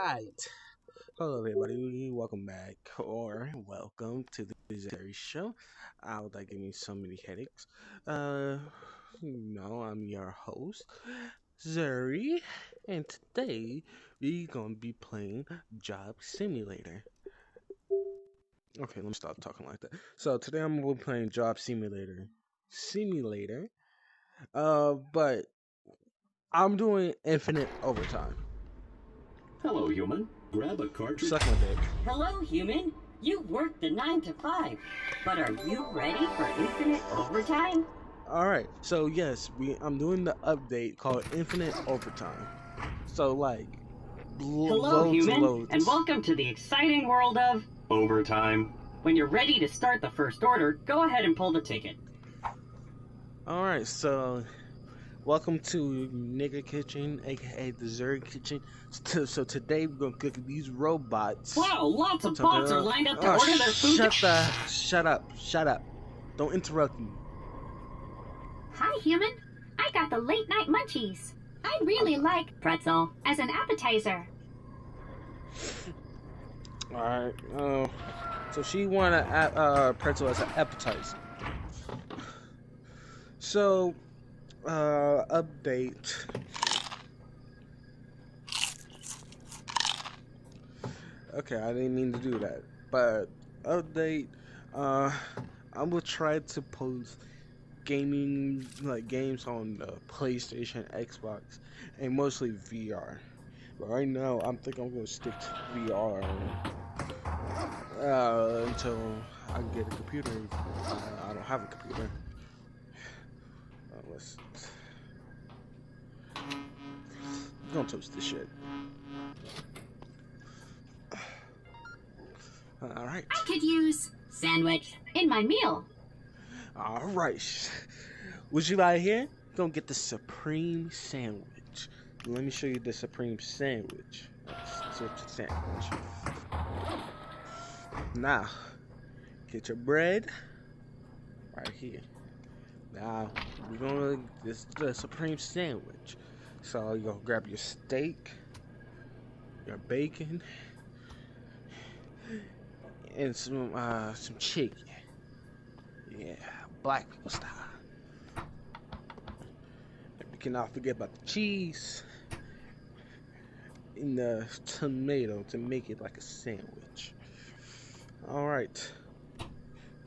right. Hello, everybody. Welcome back, or welcome to the Zeri Show. Out that give me so many headaches. Uh, I'm your host, Zeri, and today we gonna be playing Job Simulator. Okay, let me stop talking like that. So today I'm gonna be playing Job Simulator. But I'm doing infinite overtime. Hello, human. Grab a cartridge. Suck my dick. Hello, human. You worked the 9 to 5, but are you ready for infinite overtime? All right. So yes, I'm doing the update called Infinite Overtime. So like, Hello, human, and welcome to the exciting world of Overtime. When you're ready to start the first order, go ahead and pull the ticket. All right. So welcome to Nigga Kitchen, aka the Zeri Kitchen. So today we're gonna cook these robots. Wow, lots of bots are lined up to order their food. Shut up. Don't interrupt me. Hi, human. I got the late night munchies. I really like pretzel as an appetizer. All right. So she wanted pretzel as an appetizer. So, update. Okay, I didn't mean to do that, but update. I'm gonna try to post gaming games on the PlayStation, Xbox, and mostly VR. But right now, I'm gonna stick to VR until I get a computer. I don't have a computer. We're gonna toast this shit. Alright. I could use sandwich in my meal. Alright. Would you like here? Gonna get the Supreme Sandwich. Let me show you the Supreme Sandwich. Such a sandwich. Now, get your bread right here. Now, we're gonna this is the Supreme Sandwich. So you're gonna grab your steak, your bacon, and some chicken. Yeah, black people style. And we cannot forget about the cheese and the tomato to make it like a sandwich. Alright.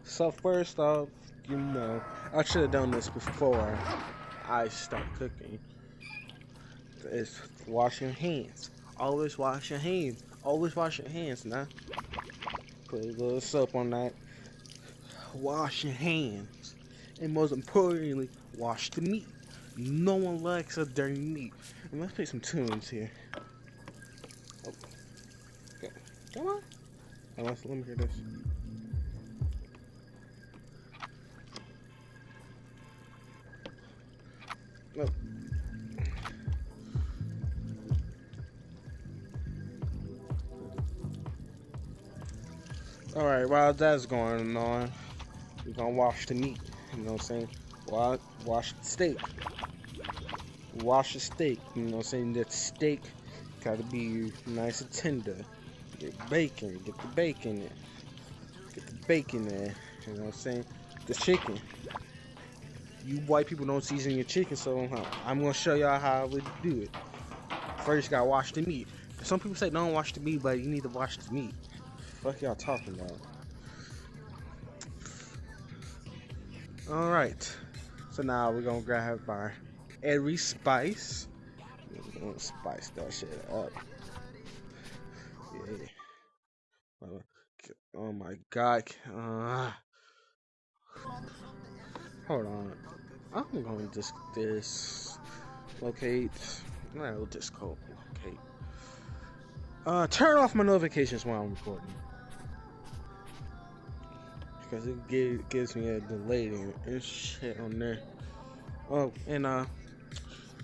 So first off, I should have done this before I start cooking. Is wash your hands. Always wash your hands. Always wash your hands now. Put a little soap on that. Wash your hands. And most importantly, wash the meat. No one likes a dirty meat. And let's play some tunes here. Oh. Okay. Come on. Let me hear this. Oh. Alright, while that's going on, we're gonna wash the meat. You know what I'm saying? Wash the steak. Wash the steak. You know what I'm saying? That steak gotta be nice and tender. Get bacon. Get the bacon in. Get the bacon there. You know what I'm saying? The chicken. You white people don't season your chicken, so I'm gonna show y'all how I would do it. First, you gotta wash the meat. Some people say don't wash the meat, but you need to wash the meat. Fuck y'all talking about? Alright. So now we're gonna grab our every spice. We're gonna spice that shit up. Yeah. Oh my god. Hold on. I'm going to locate. No, just call locate. Turn off my notifications while I'm recording. Because it gives me a delay and shit on there. Oh, and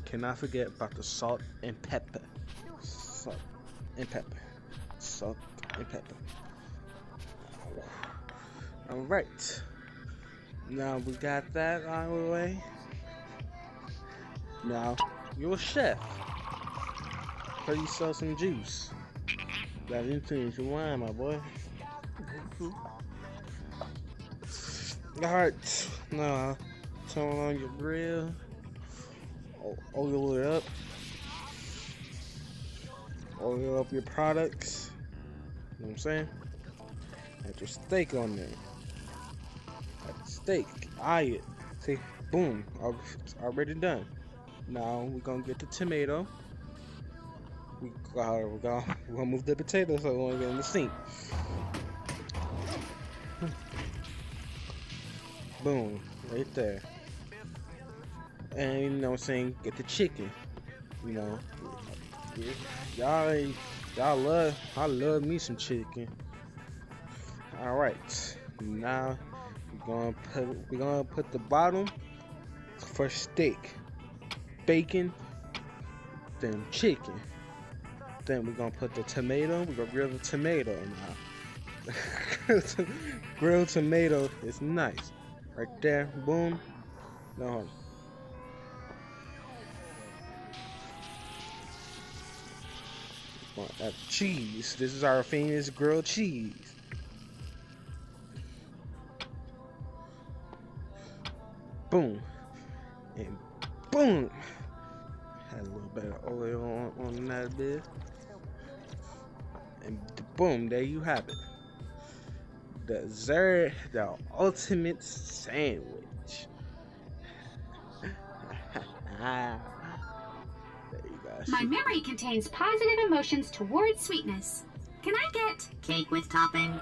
cannot forget about the salt and pepper. Salt and pepper. Salt and pepper. Alright. Now we got that out of the way. Now, you're a chef. cut yourself some juice. Got influence your wine, my boy. Alright, now turn on your grill. Oil it up. Oil up your products. You know what I'm saying? Add your steak on there. Add the steak. Eye it. See, boom. It's already done. Now we're gonna get the tomato. We're gonna move the potato so we won't get in the sink. Boom. Right there. And you know what I'm saying, get the chicken. You know. I love me some chicken. Alright. Now we're gonna put the bottom for steak. Bacon, then chicken. Then we're gonna put the tomato. We're gonna grill the tomato now. Grilled tomato is nice. Right there, boom. No. Add cheese. This is our famous grilled cheese. Boom. And boom. Had a little bit of oil on that bit. And boom, there you have it. The ultimate sandwich. There you go. My memory contains positive emotions towards sweetness. Can I get Cake with topping.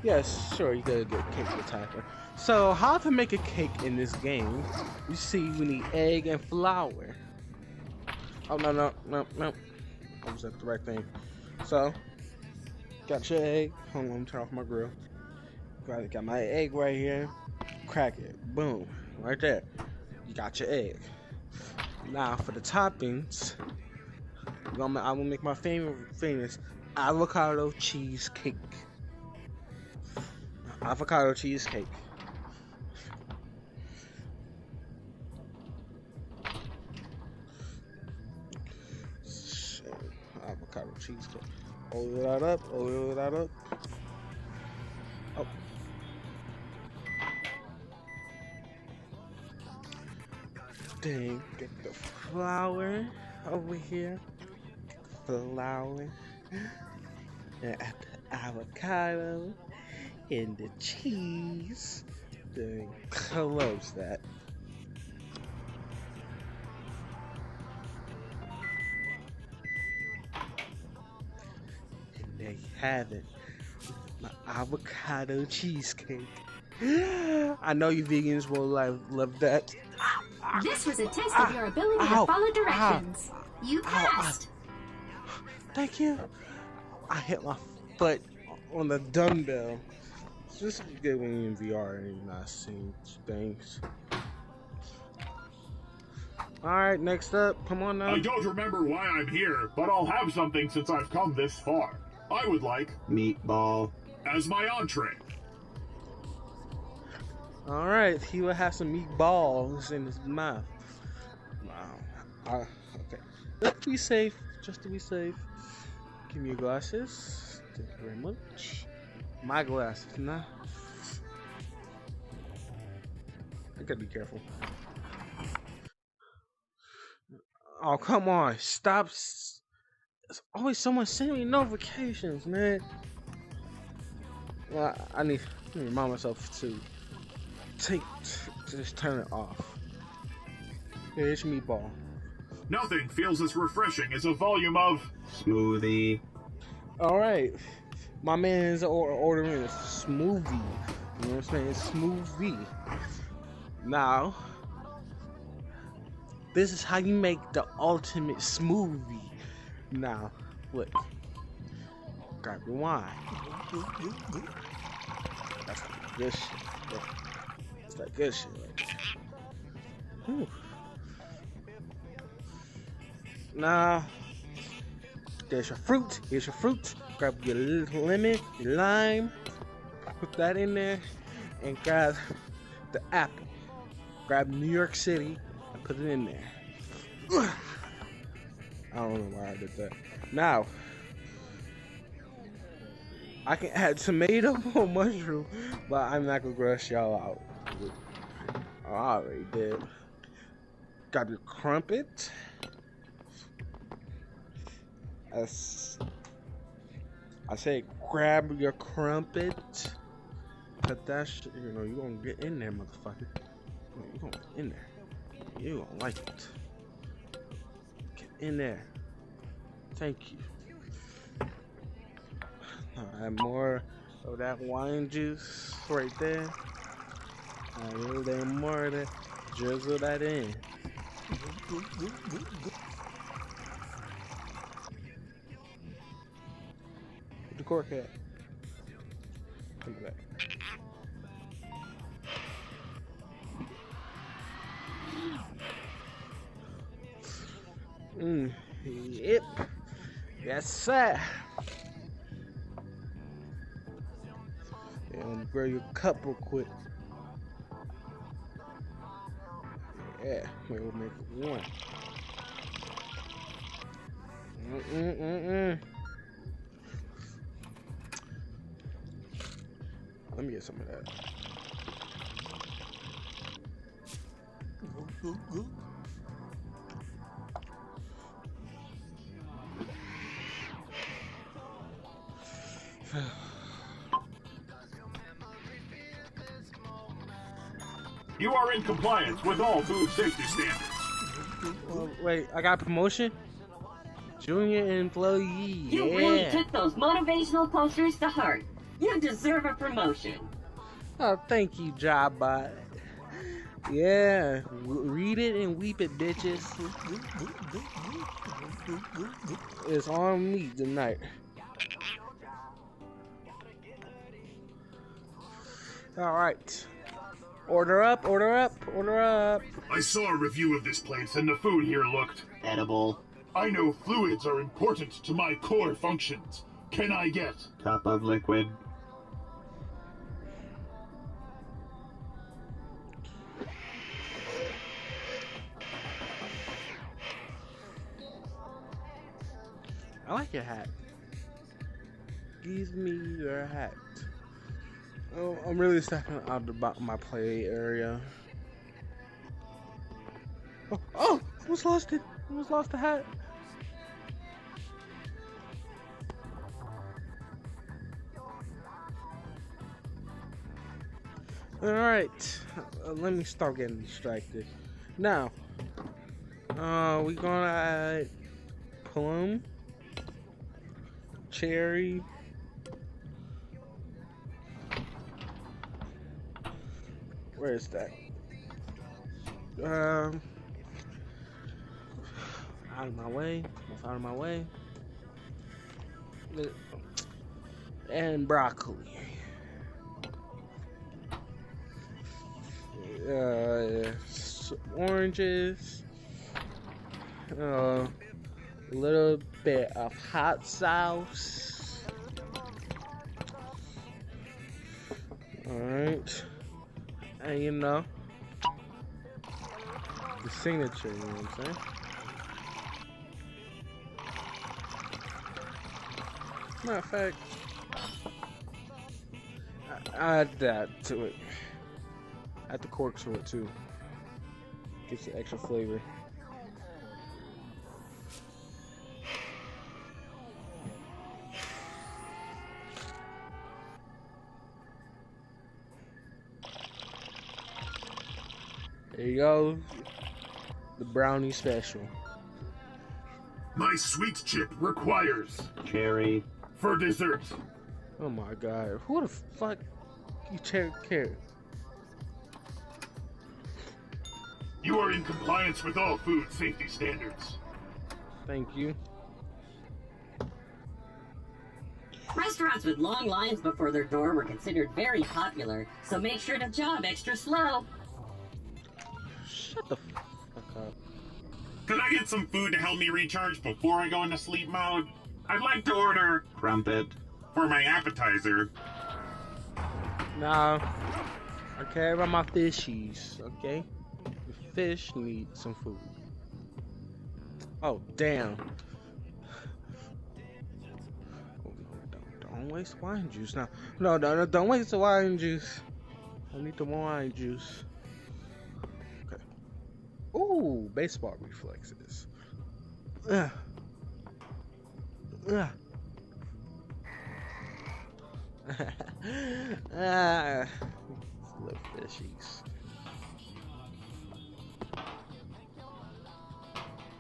Yes, sure, you gotta get cake with topping. So, how to make a cake in this game? You see, we need egg and flour. Oh, no. I was at the right thing. So, got your egg. Hold on, let me turn off my grill. Got my egg right here. Crack it. Boom. Right there. You got your egg. Now, for the toppings, I'm gonna make my famous avocado cheesecake. Avocado cheesecake. Avocado cheesecake. Oil that up. Oh. Then get the flour over here. Flour. And add the avocado and the cheese. Then close that. And there you have it. My avocado cheesecake. I know you vegans will love that. This was a test of your ability to follow directions. You passed. Thank you. I hit my foot on the dumbbell. This is good when you're in VR and you're not seeing things. Alright, next up. Come on now. I don't remember why I'm here, but I'll have something since I've come this far. I would like Meatball. as my entree. Alright, he will have some meatballs in his mouth. Wow. Okay. Just to be safe. Give me your glasses. Thank you very much. My glasses, nah. I gotta be careful. Oh, come on. Stop. There's always someone sending me notifications, man. Well, I need to remind myself to just turn it off. Here's your meatball. Nothing feels as refreshing as a volume of Smoothie. Alright. My man's ordering a smoothie. You know what I'm saying? Smoothie. Now, this is how you make the ultimate smoothie. Now, look. Grab your wine. That's that good shit. Look. That's that good shit right there. Whew. Now, there's your fruit. Here's your fruit. Grab your lemon, your lime. Put that in there. And grab the apple. Grab New York City and put it in there. I don't know why I did that. Now, I can add tomato or mushroom, but I'm not gonna rush y'all out. I already did. Got the crumpet. I say grab your crumpet. Cut that shit. You know, you gonna get in there, motherfucker. You gonna get in there. You gonna like it. Get in there. Thank you. I'll add more of that wine juice right there. A little bit more of that. Drizzle that in. Put the cork at. Come back. Yep. Yes, sir. And grab your cup real quick. Yeah, we'll make it one. Let me get some of that. You are in compliance with all food safety standards. Wait, I got promotion? Junior employee, You yeah. really took those motivational posters to heart. You deserve a promotion. Oh, thank you, JobBot. Yeah, read it and weep it, bitches. It's on me tonight. All right. Order up, order up, order up. I saw a review of this place and the food here looked Edible. I know fluids are important to my core functions. Can I get Cup of liquid. I like your hat. Give me your hat. Oh, I'm really stepping out of my play area. Oh, almost lost it. Almost lost the hat. Alright, let me stop getting distracted. Now, we gonna add plum, cherry, where is that? Out of my way, out of my way, and broccoli. Oranges, a little bit of hot sauce. Alright, and you know, the signature, you know what I'm saying? Matter of fact, I add that to it. Add the cork to it too. Gives it extra flavor. There you go. The brownie special. my sweet chip requires Cherry. for dessert? Oh my god. Who the fuck you take care? You are in compliance with all food safety standards. Thank you. Restaurants with long lines before their door were considered very popular, so make sure to job extra slow. Shut the fuck up. Could I get some food to help me recharge before I go into sleep mode? I'd like to order Crumpet. for my appetizer. Nah. I care about my fishies, okay? The fish need some food. Oh, damn. Oh, don't waste wine juice now. No, don't waste the wine juice. I need the wine juice. Okay. Ooh, baseball reflexes. Ugh. Ugh. Ah, little fishies.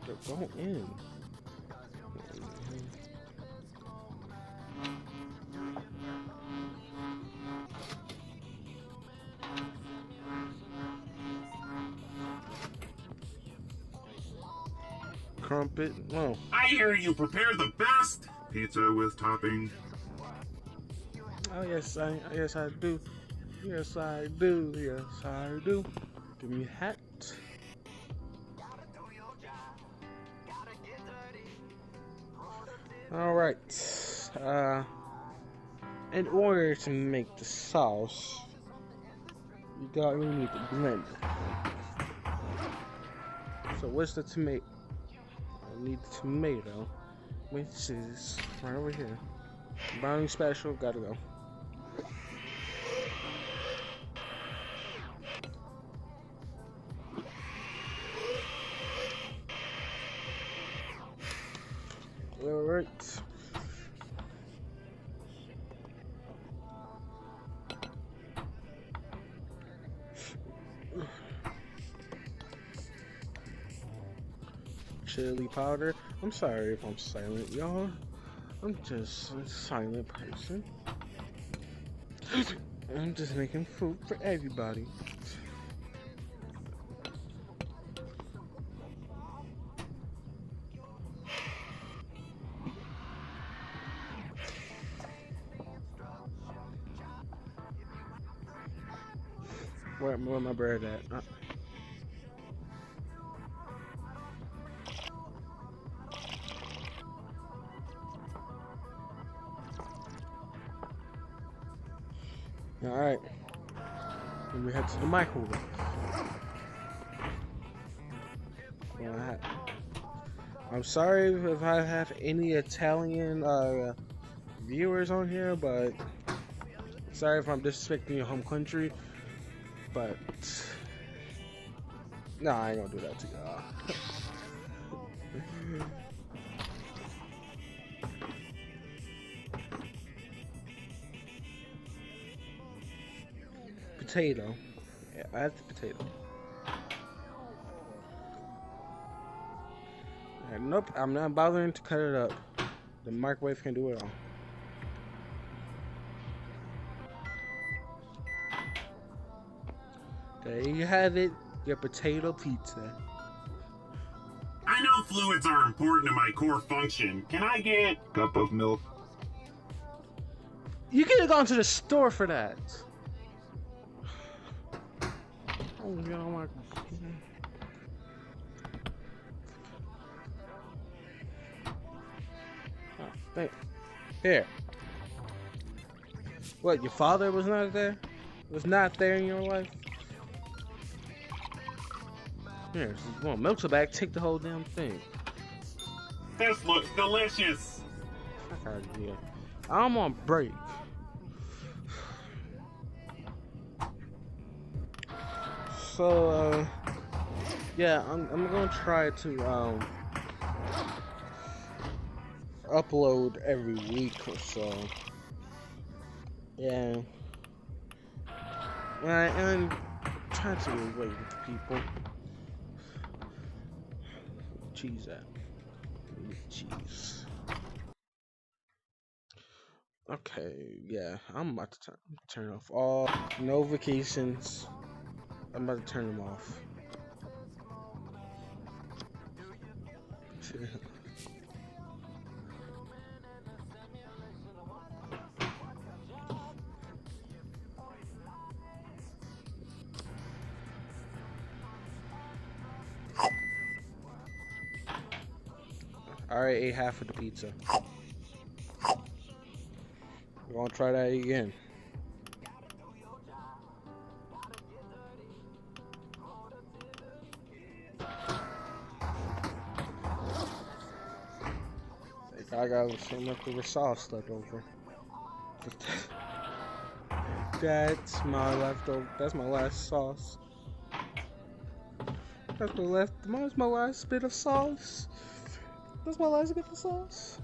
They're going in. Crumpet. Oh. I hear you prepare the best pizza with topping. Oh yes, I do. Yes I do. Yes I do. Give me a hat. All right. In order to make the sauce, we need the blender. So what's the tomato? I need the tomato, which is right over here. Brownie special, gotta go. All right. Chili powder. I'm sorry if I'm silent, y'all. I'm just a silent person. I'm just making food for everybody. Where my bread at? All right. Then we head to the microwave. I'm sorry if I have any Italian viewers on here, but sorry if I'm disrespecting your home country. But nah, I ain't gonna do that to y'all. Potato. Yeah, I have the potato. Nope, I'm not bothering to cut it up. The microwave can do it all. There you have it, your potato pizza. I know fluids are important to my core function. Can I get Cup of milk. You could have gone to the store for that. Oh, you know what? Hey, here. What, your father was not there? Was not there in your life? Here, you want milk back? Take the whole damn thing. this? Looks delicious. Fuck out of here. I'm on break. So, yeah, I'm gonna try to upload every week or so. Yeah. And try to relate with people. Cheese at. Cheese. Okay, yeah, I'm about to turn off all notifications. I'm about to turn them off. I already ate half of the pizza. We're gonna try that again. I got some leftover sauce left over. That's my leftover. That's my last sauce. That's my last bit of sauce. That's my last bit of sauce.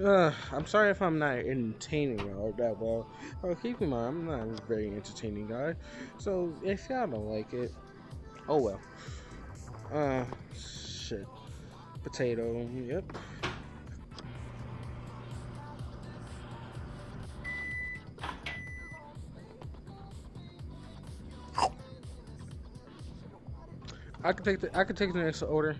I'm sorry if I'm not entertaining y'all that well. Keep in mind, I'm not a very entertaining guy. So if y'all don't like it, oh well. Shit. Potato, yep. I could take the next order.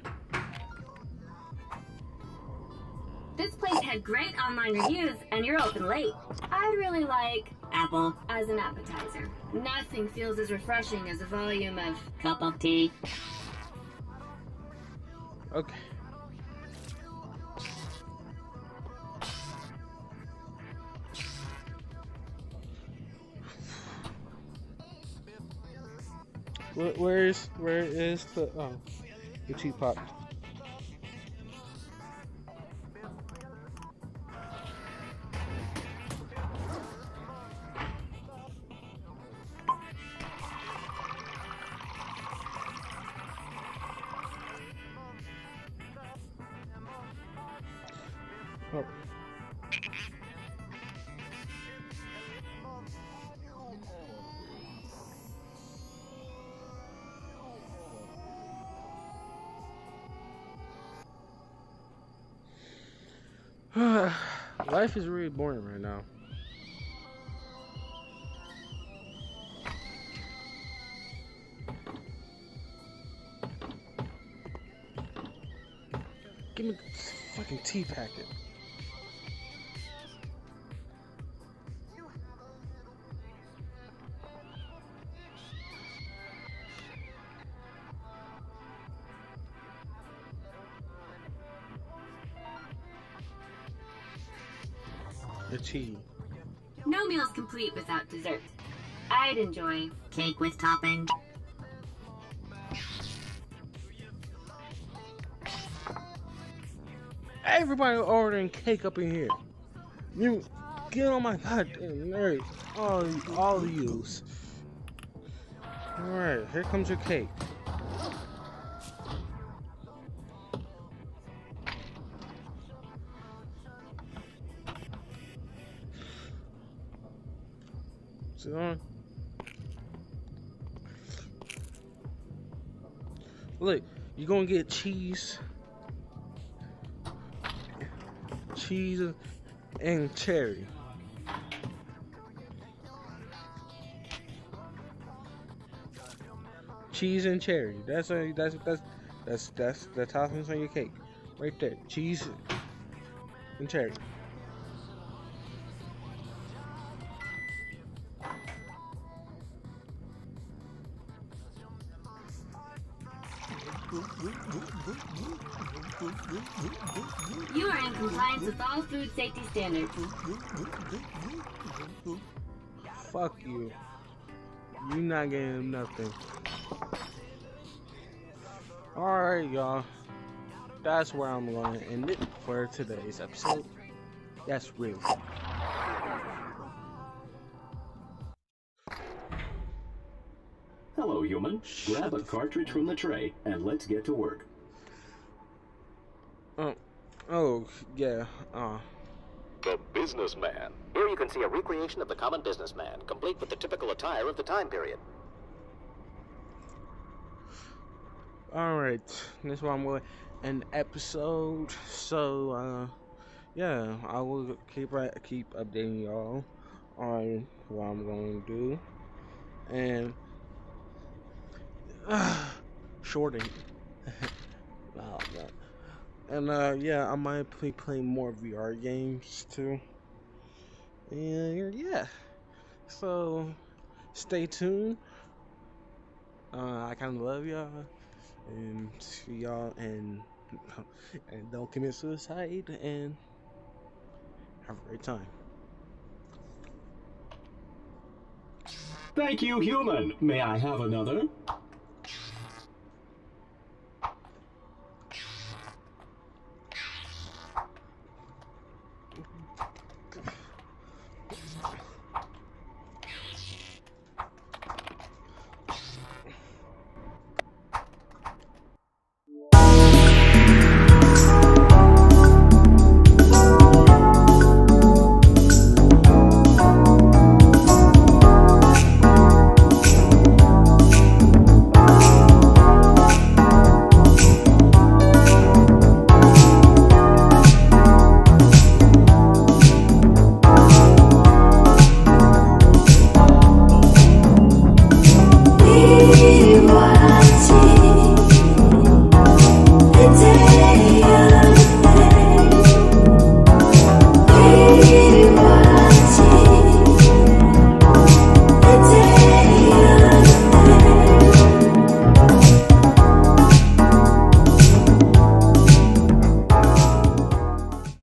This place had great online reviews, and you're open late. I'd really like apple as an appetizer. Nothing feels as refreshing as a volume of cup of tea. Okay. Where is the teapot? Oh. Life is really boring right now. Give me this fucking tea packet. The tea. No meal's complete without dessert. I'd enjoy cake with topping. Everybody ordering cake up in here. You get on my goddamn nerves. All of yous. Alright, here comes your cake. Sit on. Look, you're gonna get cheese and cherry. Cheese and cherry. That's the toppings on your cake, right there. Cheese and cherry. You are in compliance with all food safety standards. Fuck you. You not getting nothing. Alright, y'all. That's where I'm going to end it for today's episode. That's real. Hello, human. Grab a cartridge from the tray and let's get to work. Oh, yeah, The Businessman. Here you can see a recreation of the common businessman, complete with the typical attire of the time period. Alright, this is where I'm going to end the episode. So, yeah, I will keep updating y'all on what I'm going to do. And, shorting. Wow, no. And yeah, I might be playing more VR games too. And yeah, so stay tuned. I kind of love y'all, and see y'all, and don't commit suicide, and have a great time. Thank you, human. May I have another?